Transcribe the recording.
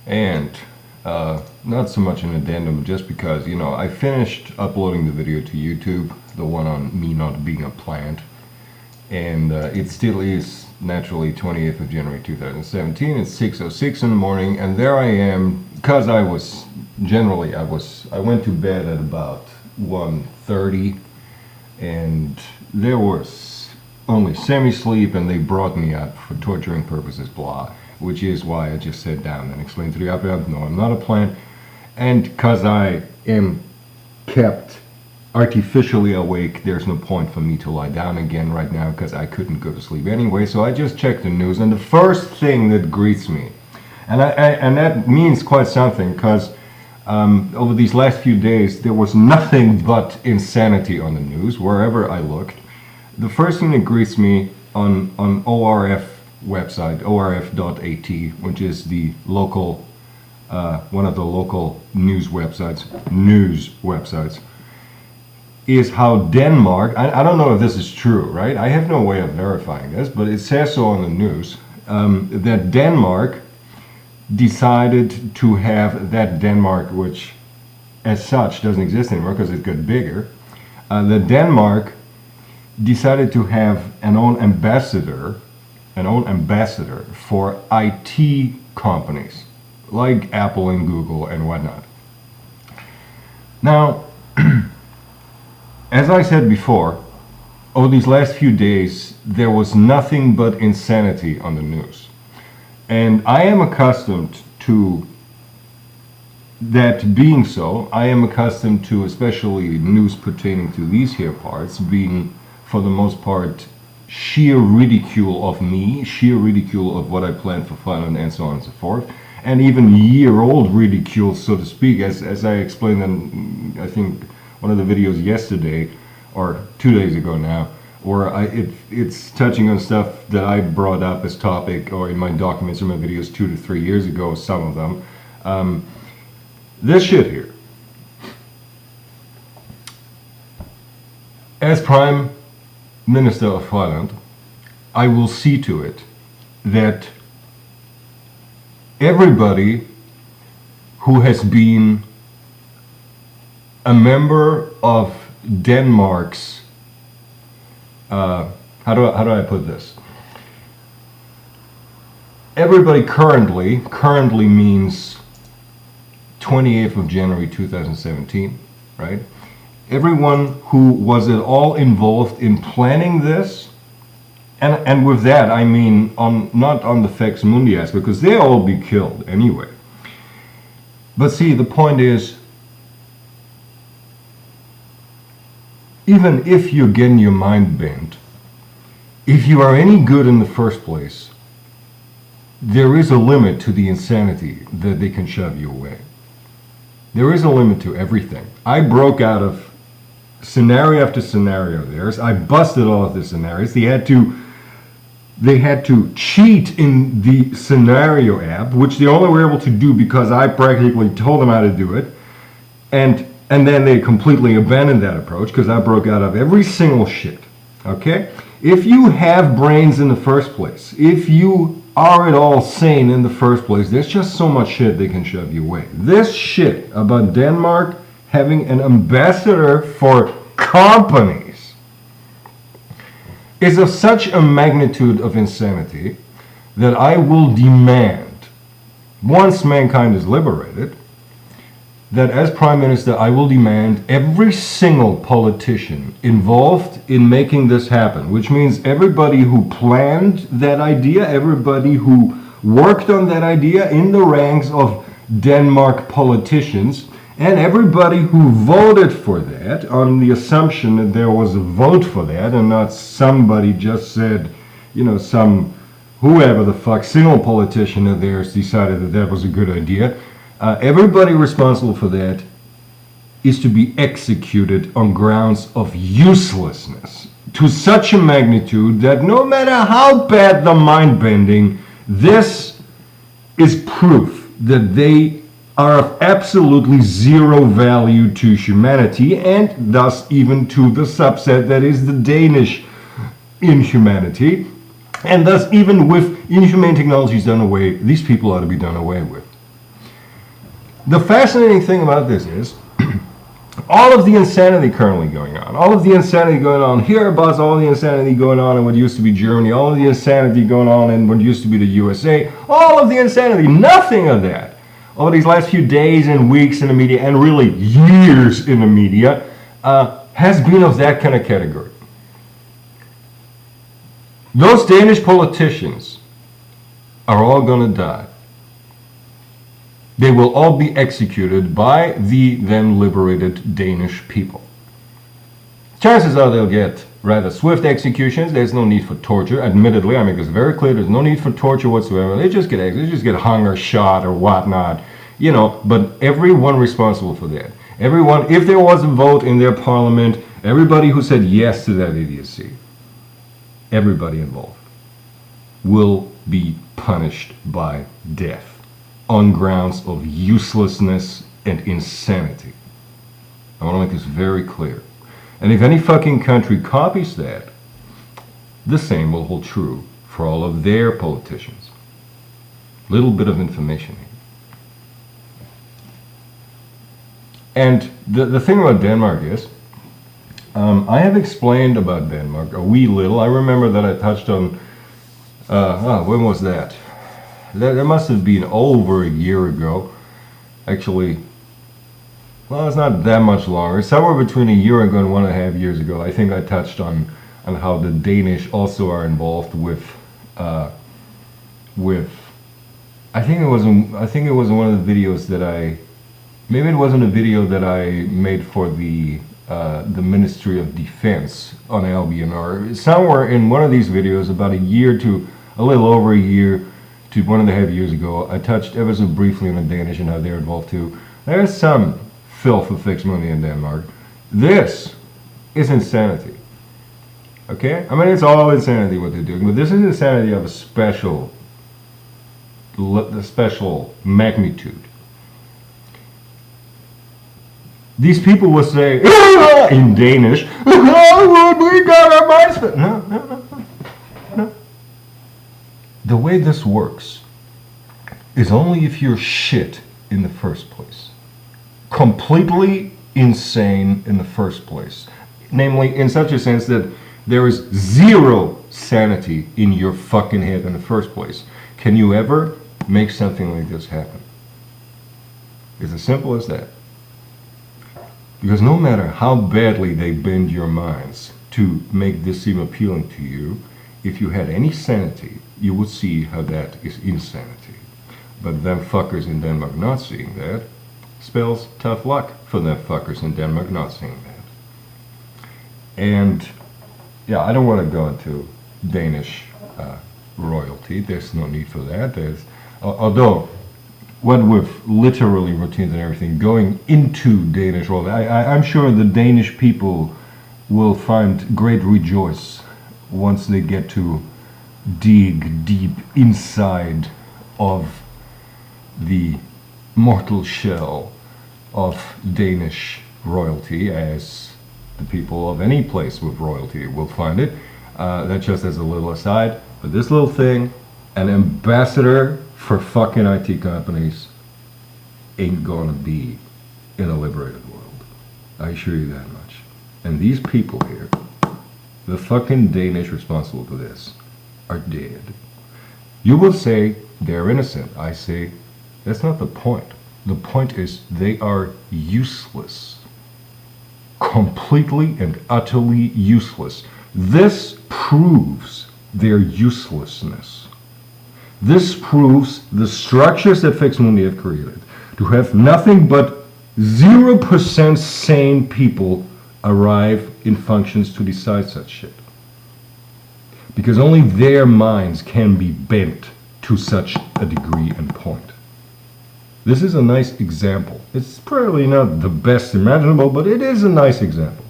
And not so much an addendum, just because, I finished uploading the video to YouTube, the one on me not being a plant, and it still is naturally 28th of January 2017. It's 6:06 in the morning, and there I am, because I went to bed at about 1:30, and there was only semi-sleep, and they brought me up for torturing purposes, blah, which is why I just sat down and explained to the operator, no, I'm not a plant, and because I am kept artificially awake, there's no point for me to lie down again right now, because I couldn't go to sleep anyway, so I just checked the news, and the first thing that greets me, and that means quite something, because over these last few days, there was nothing but insanity on the news, wherever I looked. The first thing that greets me on ORF website, orf.at, which is the local, one of the local news websites, is how Denmark, I don't know if this is true, right? I have no way of verifying this, but it says so on the news, that Denmark decided to have that Denmark, which as such doesn't exist anymore because it got bigger, that Denmark decided to have an own ambassador for IT companies like Apple and Google and whatnot. Now, as I said before, over these last few days, there was nothing but insanity on the news. And I am accustomed to that being so. I am accustomed to, especially news pertaining to these here parts, being, for the most part, sheer ridicule of me, sheer ridicule of what I planned for fun, and so on and so forth. And even year-old ridicule, so to speak, as I explained in, I think, one of the videos yesterday, or 2 days ago now, where it's touching on stuff that I brought up as topic, or in my documents or my videos 2 to 3 years ago, some of them. This shit here. As Prime Minister of Thailand, I will see to it that everybody who has been a member of Denmark's, how do I put this? Everybody currently means 28th of January 2017, right? Everyone who was at all involved in planning this, and with that I mean not on the Fex Mundias, because they'll all be killed anyway. But see, the point is, even if you're getting your mind bent, if you are any good in the first place, there is a limit to the insanity that they can shove you away. There is a limit to everything. I broke out of scenario after scenario of theirs. I busted all of the scenarios. They had to cheat in the scenario app, which they only were able to do because I practically told them how to do it. And then they completely abandoned that approach because I broke out of every single shit. Okay? If you have brains in the first place, if you are at all sane in the first place, there's just so much shit they can shove you away. This shit about Denmark having an ambassador for companies is of such a magnitude of insanity that I will demand, once mankind is liberated, that as Prime Minister I will demand every single politician involved in making this happen, which means everybody who planned that idea, everybody who worked on that idea in the ranks of Denmark politicians, and everybody who voted for that on the assumption that there was a vote for that and not somebody just said, some whoever the fuck, single politician of theirs decided that that was a good idea. Everybody responsible for that is to be executed on grounds of uselessness to such a magnitude that no matter how bad the mind bending, this is proof that they are of absolutely zero value to humanity, and thus even to the subset that is the Danish inhumanity, and thus even with inhumane technologies done away, these people ought to be done away with. The fascinating thing about this is all of the insanity currently going on, all of the insanity going on here about all the insanity going on in what used to be Germany, all of the insanity going on in what used to be the USA, all of the insanity, nothing of that. Over these last few days and weeks in the media, and really years in the media, has been of that kind of category. Those Danish politicians are all going to die. They will all be executed by the then liberated Danish people. Chances are they'll get rather swift executions. There's no need for torture. Admittedly, I make this very clear, there's no need for torture whatsoever. They just get hung or shot or whatnot, you know, but everyone responsible for that. Everyone, if there was a vote in their parliament, everybody who said yes to that idiocy, everybody involved will be punished by death on grounds of uselessness and insanity. I want to make this very clear. And if any fucking country copies that, the same will hold true for all of their politicians. Little bit of information here. And the thing about Denmark is, I have explained about Denmark a wee little. I remember that I touched on, when was that? That must have been over a year ago. Actually, well, it's not that much longer. Somewhere between a year ago and 1.5 years ago, I think I touched on how the Danish also are involved with I think it was one of the videos that maybe it wasn't a video that I made for the Ministry of Defense on Albion, or somewhere in one of these videos about a year to a little over a year to 1.5 years ago, I touched ever so briefly on the Danish and how they're involved too. There's some filth of fixed money in Denmark. This is insanity. Okay? I mean, it's all insanity what they're doing, but this is insanity of a special magnitude. These people will say, in Danish, we got our minds fit. No. The way this works is only if you're shit in the first place. Completely insane in the first place. Namely, in such a sense that there is zero sanity in your fucking head in the first place. Can you ever make something like this happen? It's as simple as that. Because no matter how badly they bend your minds to make this seem appealing to you, if you had any sanity, you would see how that is insanity. But them fuckers in Denmark not seeing that spells tough luck for them fuckers in Denmark not seeing that. And yeah, I don't want to go into Danish royalty. There's no need for that. Although, what with literally routines and everything going into Danish royalty, I'm sure the Danish people will find great rejoice once they get to dig deep inside of the mortal shell of Danish royalty, as the people of any place with royalty will find it. That's just as a little aside. But this little thing, an ambassador for fucking IT companies ain't gonna be in a liberated world. I assure you that much. And these people here, the fucking Danish responsible for this, are dead. You will say they're innocent. I say that's not the point. The point is they are useless. Completely and utterly useless. This proves their uselessness. This proves the structures that Fix Mundi have created to have nothing but 0% sane people arrive in functions to decide such shit. Because only their minds can be bent to such a degree and point. This is a nice example. It's probably not the best imaginable, but it is a nice example.